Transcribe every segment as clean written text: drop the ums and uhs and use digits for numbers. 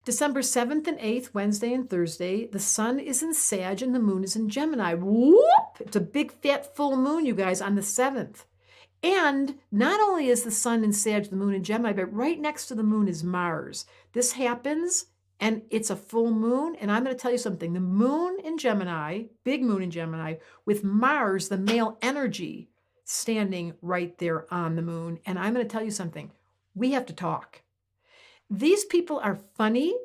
December 7th and 8th, Wednesday and Thursday, the sun is in Sag and the moon is in Gemini. Whoop! It's a big fat full moon, you guys, on the 7th. And not only is the sun in Sag, the moon in Gemini, but right next to the moon is Mars. This happens and it's a full moon. And I'm going to tell you something. The moon in Gemini, big moon in Gemini, with Mars, the male energy, standing right there on the moon. And I'm going to tell you something. We have to talk. These people are funny,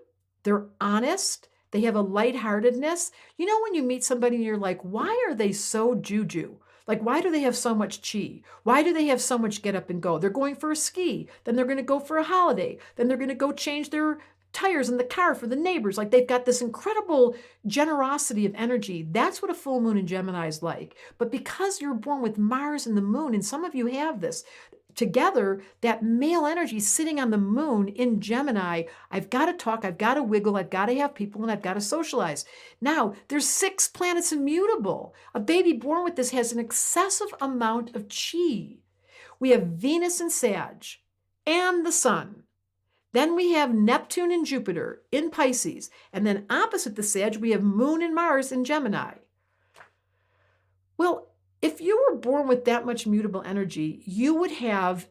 they're honest, they have a lightheartedness. You know, when you meet somebody and you're like, why are they so juju? Like, why do they have so much chi? Why do they have so much get up and go? They're going for a ski, then they're going to go for a holiday, then they're going to go change their tires in the car for the neighbors. Like, they've got this incredible generosity of energy. That's what a full moon in Gemini is like. But because you're born with Mars and the moon, and some of you have this, together, that male energy sitting on the moon in Gemini, I've got to talk, I've got to wiggle, I've got to have people, and I've got to socialize. Now, there's 6 planets immutable. A baby born with this has an excessive amount of chi. We have Venus and Sag and the sun. Then we have Neptune and Jupiter in Pisces. And then opposite the Sag, we have Moon and Mars in Gemini. Well, if you were born with that much mutable energy, you would have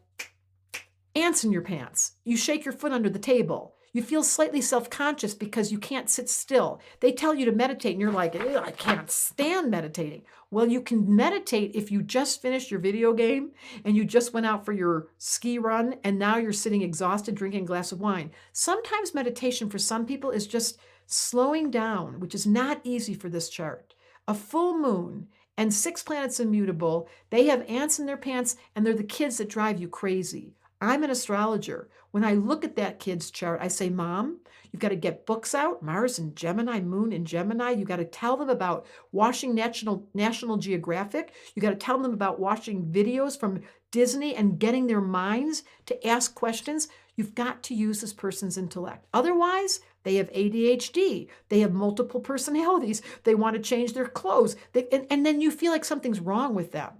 ants in your pants. You shake your foot under the table. You feel slightly self-conscious because you can't sit still. They tell you to meditate and you're like, I can't stand meditating. Well, you can meditate if you just finished your video game and you just went out for your ski run and now you're sitting exhausted drinking a glass of wine. Sometimes meditation for some people is just slowing down, which is not easy for this chart. A full moon and 6 planets immutable, they have ants in their pants, and they're the kids that drive you crazy. I'm an astrologer. When I look at that kid's chart, I say, Mom, you've got to get books out, Mars and Gemini, Moon and Gemini. You got to tell them about watching National Geographic. You got to tell them about watching videos from Disney and getting their minds to ask questions. You've got to use this person's intellect. Otherwise, they have ADHD. They have multiple personalities. They want to change their clothes. And then you feel like something's wrong with them.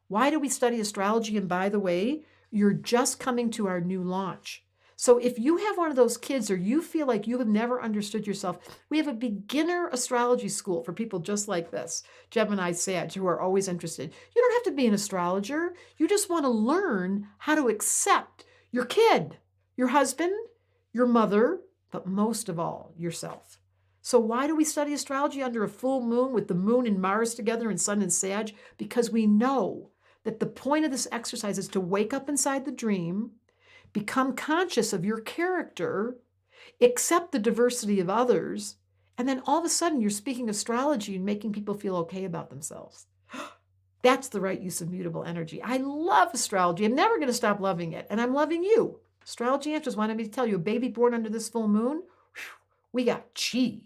Why do we study astrology? And by the way, you're just coming to our new launch. So if you have one of those kids or you feel like you have never understood yourself, we have a beginner astrology school for people just like this, Gemini, Sag, who are always interested. You don't have to be an astrologer. You just want to learn how to accept your kid, your husband, your mother, but most of all, yourself. So why do we study astrology under a full moon with the moon and Mars together and sun and Sag? Because we know that the point of this exercise is to wake up inside the dream, become conscious of your character, accept the diversity of others, and then all of a sudden you're speaking astrology and making people feel okay about themselves. That's the right use of mutable energy. I love astrology. I'm never going to stop loving it, and I'm loving you. Astrology Answers wanted me to tell you, a baby born under this full moon, we got chi.